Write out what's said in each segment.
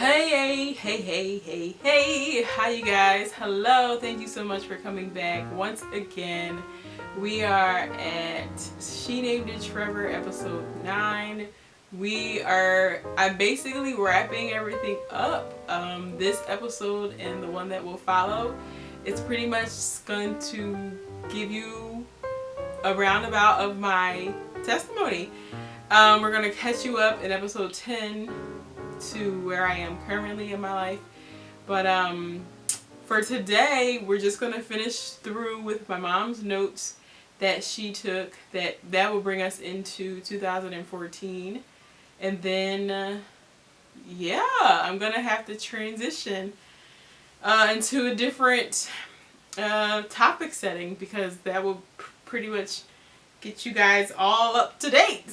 Hey, hi you guys. Hello, thank you so much for coming back once again. We are at She Named It Trevor episode 9. I'm basically wrapping everything up. This episode and the one that will follow, it's pretty much going to give you a roundabout of my testimony. We're going to catch you up in episode 10 to where I am currently in my life. But for today, we're just going to finish through with my mom's notes that she took. That will bring us into 2014. And then, I'm going to have to transition into a different topic setting, because that will pretty much get you guys all up to date.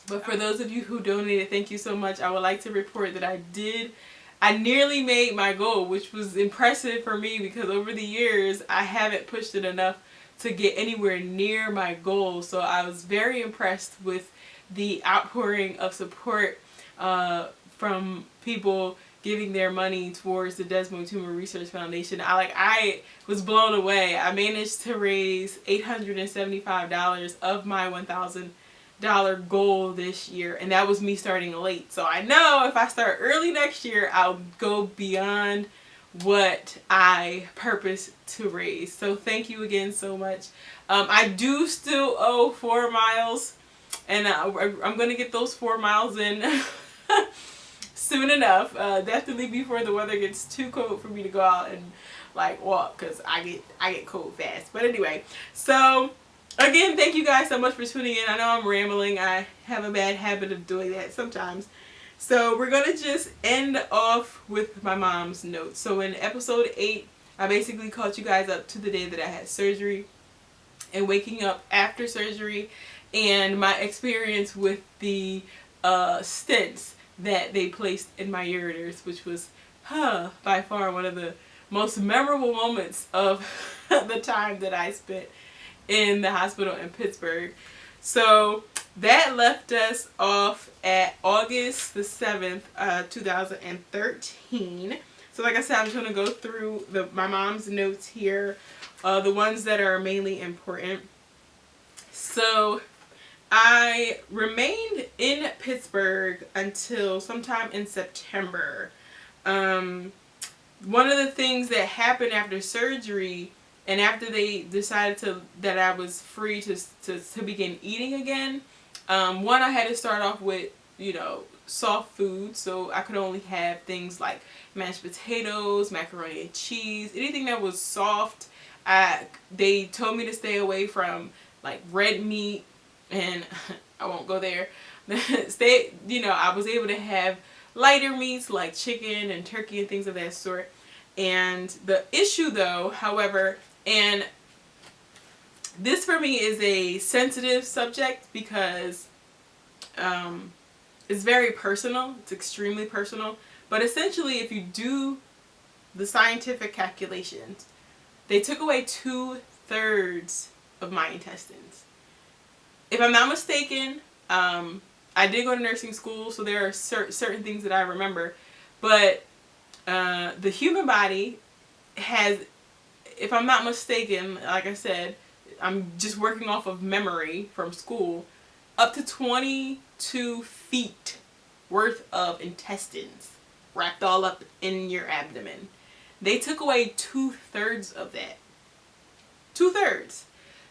But for those of you who donated, thank you so much. I would like to report that I nearly made my goal, which was impressive for me because over the years I haven't pushed it enough to get anywhere near my goal. So I was very impressed with the outpouring of support from people giving their money towards the Desmond Tumor Research Foundation. I was blown away. I managed to raise $875 of my $1,000 goal this year, and that was me starting late. So I know if I start early next year, I'll go beyond what I purpose to raise. So thank you again so much. I do still owe 4 miles, and I'm gonna get those 4 miles in soon enough. Definitely before the weather gets too cold for me to go out and walk, because I get cold fast. But anyway, so again, thank you guys so much for tuning in. I know I'm rambling. I have a bad habit of doing that sometimes. So we're going to just end off with my mom's notes. So in episode 8, I basically caught you guys up to the day that I had surgery and waking up after surgery and my experience with the stents that they placed in my ureters, which was by far one of the most memorable moments of the time that I spent in the hospital in Pittsburgh. So that left us off at August the 7th, 2013. So like I said, I'm just going to go through my mom's notes here, the ones that are mainly important. So I remained in Pittsburgh until sometime in September. One of the things that happened after surgery, and after they decided that I was free to begin eating again, one, I had to start off with, soft food. So I could only have things like mashed potatoes, macaroni and cheese, anything that was soft. They told me to stay away from red meat, and I won't go there. I was able to have lighter meats like chicken and turkey and things of that sort. And the issue though, however, and this for me is a sensitive subject because it's very personal. It's extremely personal. But essentially, if you do the scientific calculations, they took away 2/3 of my intestines. If I'm not mistaken, I did go to nursing school, so there are certain things that I remember. But the human body has, if I'm not mistaken, like I said, I'm just working off of memory from school, up to 22 feet worth of intestines wrapped all up in your abdomen. They took away 2/3 of that. 2/3.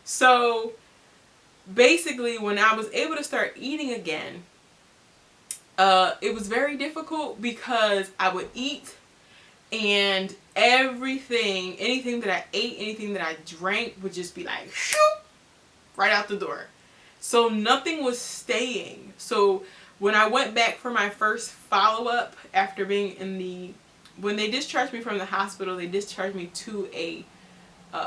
So basically, when I was able to start eating again, it was very difficult because I would eat and anything that I ate, anything that I drank would just be like, shoo, right out the door. So nothing was staying. So when I went back for my first follow-up after being when they discharged me from the hospital, they discharged me to a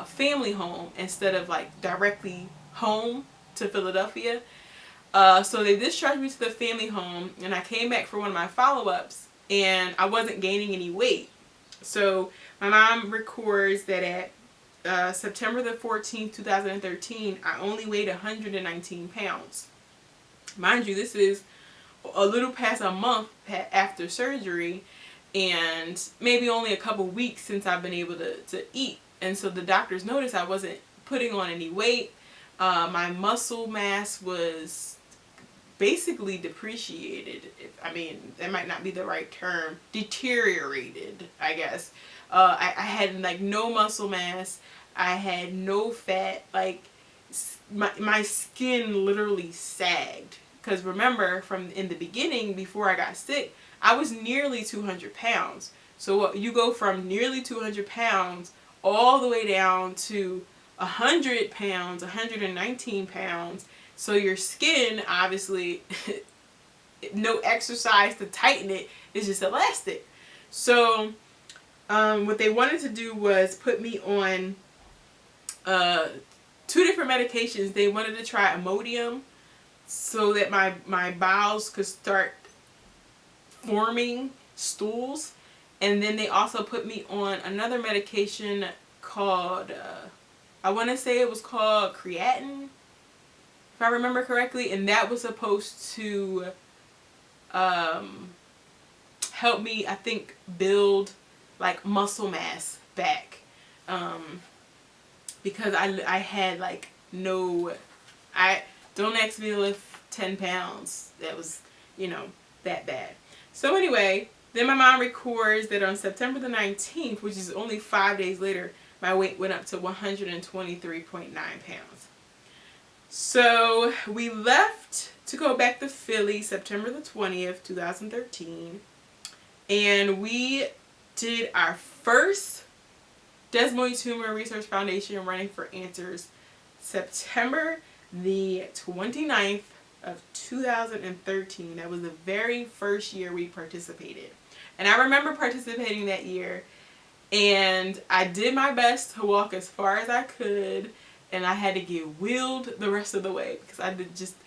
family home instead of directly home to Philadelphia. So they discharged me to the family home, and I came back for one of my follow-ups, and I wasn't gaining any weight. So my mom records that at September the 14th, 2013, I only weighed 119 pounds. Mind you, this is a little past a month after surgery, and maybe only a couple weeks since I've been able to eat. And so the doctors noticed I wasn't putting on any weight. My muscle mass was basically depreciated. I mean, that might not be the right term. Deteriorated, I guess. I had like no muscle mass. I had no fat. Like my skin literally sagged. Because remember, from in the beginning, before I got sick, I was nearly 200 pounds. So you go from nearly 200 pounds all the way down to 100 pounds, 119 pounds. So your skin, obviously, no exercise to tighten it, is just elastic. So what they wanted to do was put me on 2 different medications. They wanted to try Imodium so that my bowels could start forming stools. And then they also put me on another medication called, I want to say it was called creatine, if I remember correctly. And that was supposed to help me, I think, build like muscle mass back. Because I had like don't ask me to lift 10 pounds. That was, that bad. So anyway, then my mom records that on September the 19th, which is only 5 days later, my weight went up to 123.9 pounds. So we left to go back to Philly September the 20th, 2013. And we did our first Desmoid Tumor Research Foundation Running for Answers September the 29th of 2013. That was the very first year we participated. And I remember participating that year, and I did my best to walk as far as I could, and I had to get wheeled the rest of the way because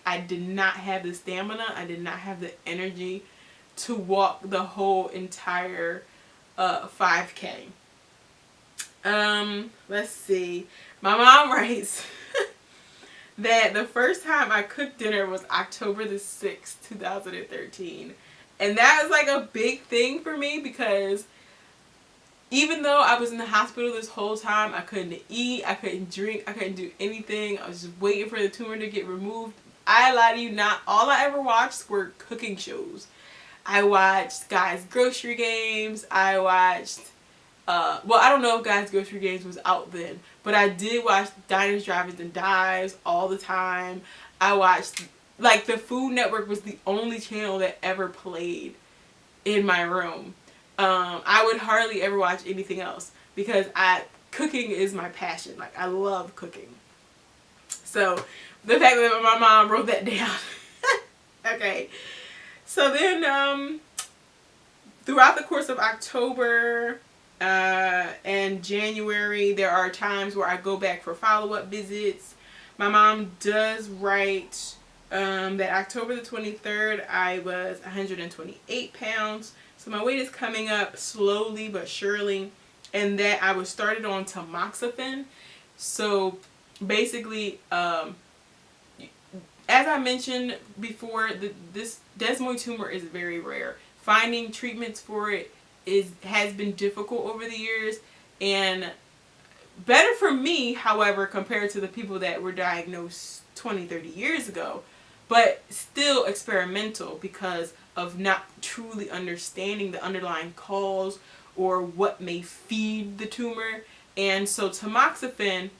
I did not have the stamina, I did not have the energy to walk the whole entire 5K. Let's see. My mom writes that the first time I cooked dinner was October the 6th, 2013. And that was like a big thing for me because even though I was in the hospital this whole time, I couldn't eat, I couldn't drink, I couldn't do anything. I was just waiting for the tumor to get removed. I lie to you not, all I ever watched were cooking shows. I watched Guys Grocery Games. I watched, well, I don't know if Guys Grocery Games was out then, but I did watch Diners, Drive-Ins, and Dives all the time. I watched, like, the Food Network was the only channel that ever played in my room. I would hardly ever watch anything else because cooking is my passion. Like, I love cooking. So the fact that my mom wrote that down. Okay. So then throughout the course of October and January, there are times where I go back for follow-up visits. My mom does write that October the 23rd, I was 128 pounds. So my weight is coming up slowly but surely. And that I was started on tamoxifen. So basically, as I mentioned before, this desmoid tumor is very rare. Finding treatments for it has been difficult over the years, and better for me, however, compared to the people that were diagnosed 20, 30 years ago, but still experimental because of not truly understanding the underlying cause or what may feed the tumor. And so tamoxifen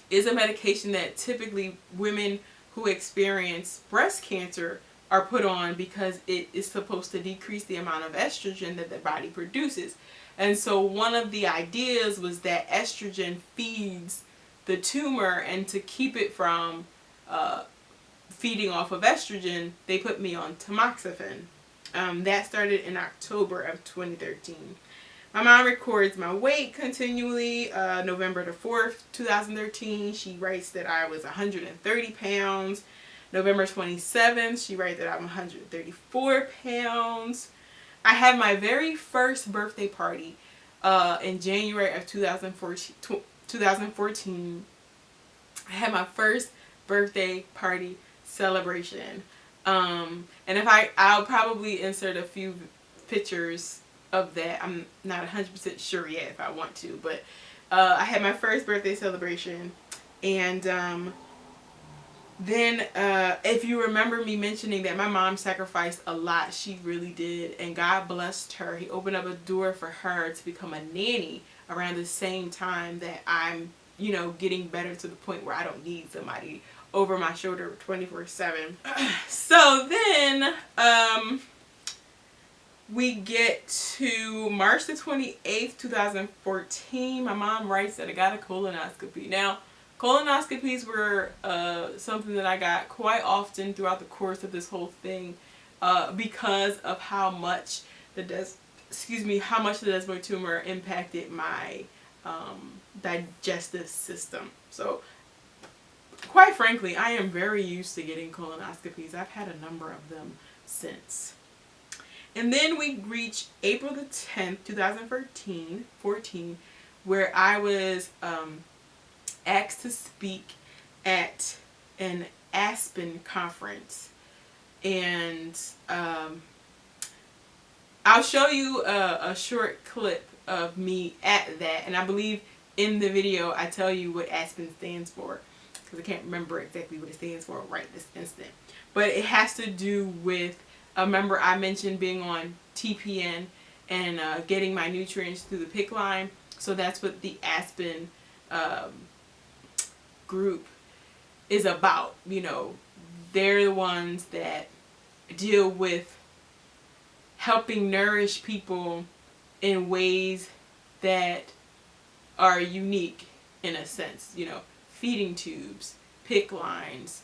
is a medication that typically women who experience breast cancer are put on because it is supposed to decrease the amount of estrogen that the body produces. And so one of the ideas was that estrogen feeds the tumor, and to keep it from feeding off of estrogen, they put me on tamoxifen. That started in October of 2013. My mom records my weight continually. November the 4th, 2013, she writes that I was 130 pounds. November 27th, she writes that I'm 134 pounds. I had my very first birthday party in January of 2014. I had my first birthday party celebration. And if I'll probably insert a few pictures of that. I'm not 100% sure yet if I want to, but I had my first birthday celebration, and then if you remember me mentioning that my mom sacrificed a lot, she really did, and God blessed her. He opened up a door for her to become a nanny around the same time that I'm, you know, getting better to the point where I don't need somebody over my shoulder 24/7. So then we get to March the 28th, 2014. My mom writes that I got a colonoscopy. Now, colonoscopies were something that I got quite often throughout the course of this whole thing because of how much the desmoid tumor impacted my digestive system. So, quite frankly, I am very used to getting colonoscopies. I've had a number of them since. And then we reach April the 10th, 2014, where I was asked to speak at an Aspen conference. And I'll show you a short clip of me at that. And I believe in the video I tell you what Aspen stands for, because I can't remember exactly what it stands for right this instant. But it has to do with, remember I mentioned being on TPN and getting my nutrients through the PICC line. So that's what the Aspen group is about. You know, they're the ones that deal with helping nourish people in ways that are unique in a sense. You know, feeding tubes, PICC lines,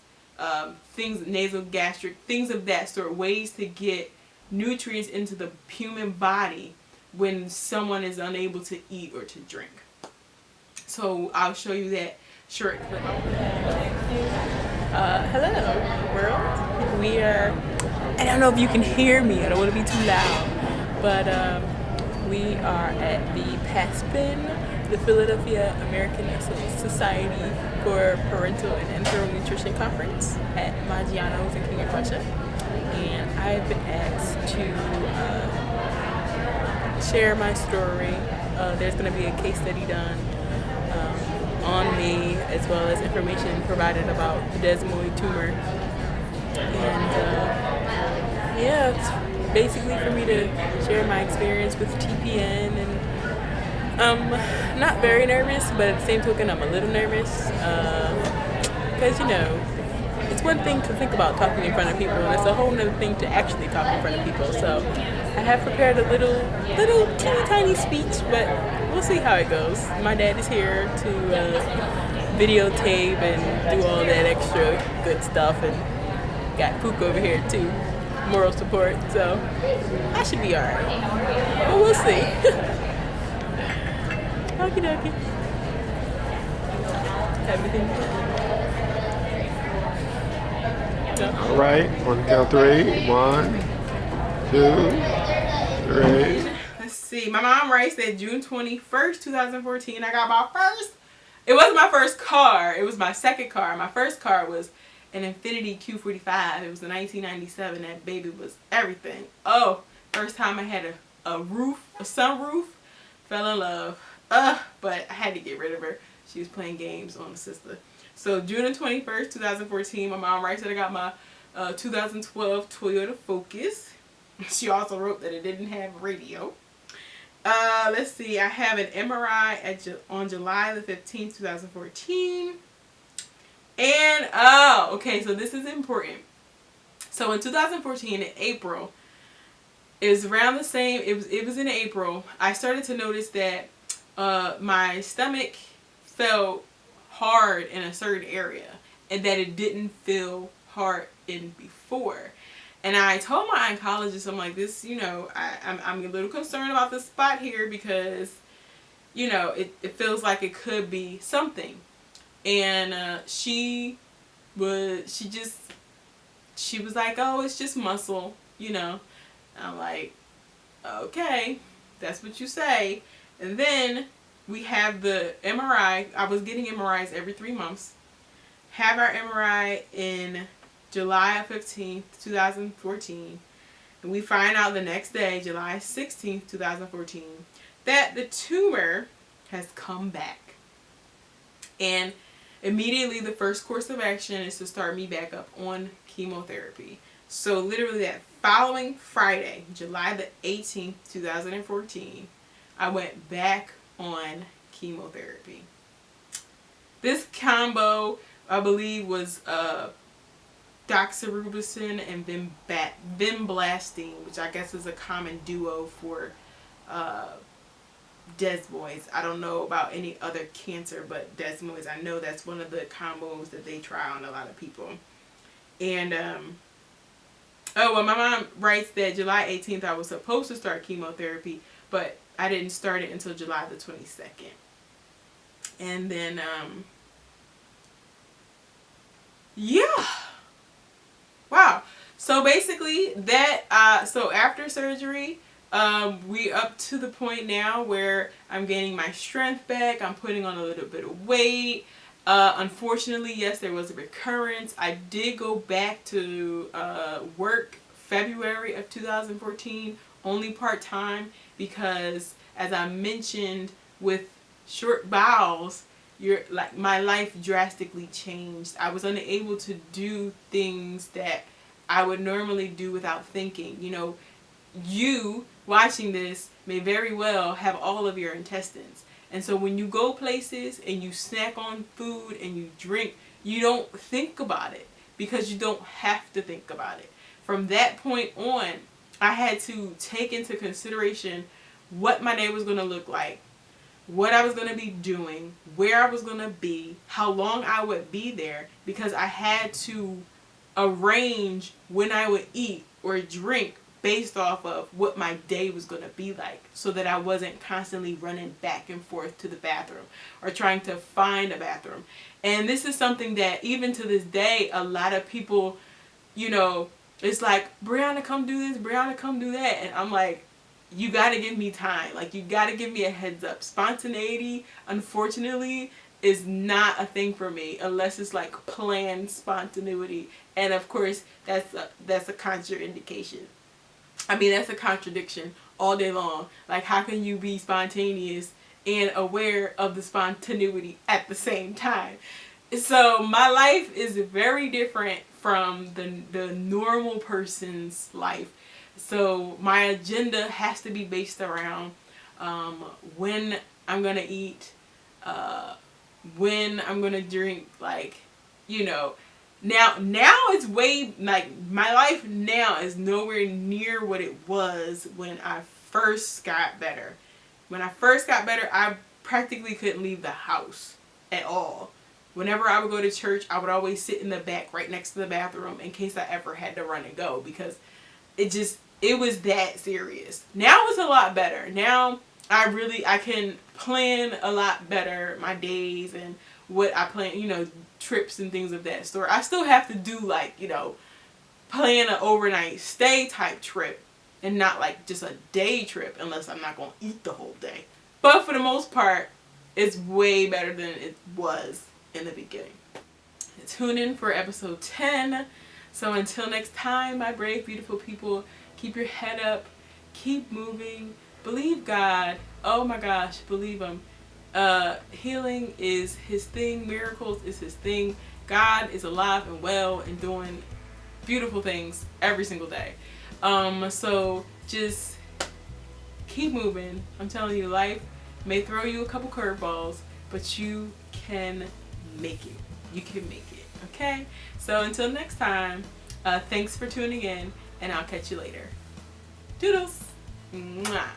things, nasogastric, things of that sort, ways to get nutrients into the human body when someone is unable to eat or to drink. So I'll show you that short clip. Hello world. We are, I don't know if you can hear me, I don't want to be too loud, but we are at the PASPN, the Philadelphia American Society for Parental and Enteral Nutrition Conference at Maggiano's in King of Prussia. And I've been asked to share my story. There's going to be a case study done on me, as well as information provided about the desmoid tumor. And yeah, it's basically for me to share my experience with TPN. And I'm not very nervous, but at the same token I'm a little nervous because, you know, it's one thing to think about talking in front of people, and it's a whole other thing to actually talk in front of people. So I have prepared a little teeny tiny speech, but we'll see how it goes. My dad is here to videotape and do all that extra good stuff, and got Pook over here too, moral support. So I should be alright, but we'll see. Okie dokie. Have anything to do? All right, on the count of 3. 1, 2, 3. Let's see. My mom writes that June 21st, 2014, I got my first. It wasn't my first car. It was my second car. My first car was an Infiniti Q45. It was the 1997. That baby was everything. Oh, first time I had a roof, a sunroof. Fell in love. But I had to get rid of her. She was playing games on the sister. So June 21st, 2014, my mom writes that I got my 2012 Toyota Focus. She also wrote that it didn't have radio. Let's see, I have an MRI on July the 15th, 2014. And, okay, so this is important. So in 2014, in April, it was around the same, it was in April, I started to notice that my stomach felt hard in a certain area, and that it didn't feel hard in before. And I told my oncologist, I'm like, this, you know, I'm a little concerned about this spot here because, you know, it feels like it could be something. And she was like, oh, it's just muscle, you know. And I'm like, okay, that's what you say. And then we have the MRI. I was getting MRIs every 3 months. Have our MRI in July 15th, 2014. And we find out the next day, July 16th, 2014, that the tumor has come back. And immediately the first course of action is to start me back up on chemotherapy. So literally that following Friday, July the 18th, 2014, I went back on chemotherapy. This combo, I believe, was doxorubicin and vinblastine, which I guess is a common duo for desmoids. I don't know about any other cancer, but desmoids, I know that's one of the combos that they try on a lot of people. And oh, well, my mom writes that July 18th I was supposed to start chemotherapy, but I didn't start it until July the 22nd. And then yeah, wow. So basically that so after surgery, we up to the point now where I'm gaining my strength back. I'm putting on a little bit of weight. Unfortunately, yes, there was a recurrence. I did go back to work February of 2014, only part-time, because as I mentioned, with short bowels, my life drastically changed. I was unable to do things that I would normally do without thinking. You know, you watching this may very well have all of your intestines. And so when you go places and you snack on food and you drink, you don't think about it because you don't have to think about it. From that point on, I had to take into consideration what my day was going to look like, what I was going to be doing, where I was going to be, how long I would be there, because I had to arrange when I would eat or drink based off of what my day was going to be like, so that I wasn't constantly running back and forth to the bathroom or trying to find a bathroom. And this is something that even to this day, a lot of people, you know, it's like, Brianna, come do this, Brianna, come do that. And I'm like, you got to give me time. Like, you got to give me a heads up. Spontaneity, unfortunately, is not a thing for me unless it's like planned spontaneity. And of course, that's a contraindication. I mean, that's a contradiction all day long. Like, how can you be spontaneous and aware of the spontaneity at the same time? So my life is very different from the normal person's life. So my agenda has to be based around when I'm going to eat, when I'm going to drink, like, you know. Now it's way, like, my life now is nowhere near what it was when I first got better. When I first got better, I practically couldn't leave the house at all. Whenever I would go to church, I would always sit in the back right next to the bathroom in case I ever had to run and go, because it was that serious. Now it's a lot better. Now I can plan a lot better my days and what I plan, you know, trips and things of that sort. I still have to do, like, you know, plan an overnight stay type trip and not like just a day trip unless I'm not going to eat the whole day. But for the most part, it's way better than it was in the beginning. Tune in for episode 10. So until next time, my brave, beautiful people, keep your head up, keep moving, believe God. Oh my gosh, believe Him. Healing is His thing. Miracles is His thing. God is alive and well and doing beautiful things every single day. So just keep moving. I'm telling you, life may throw you a couple curveballs, but you can make it. You can make it. Okay? So until next time, thanks for tuning in, and I'll catch you later. Toodles! Mwah.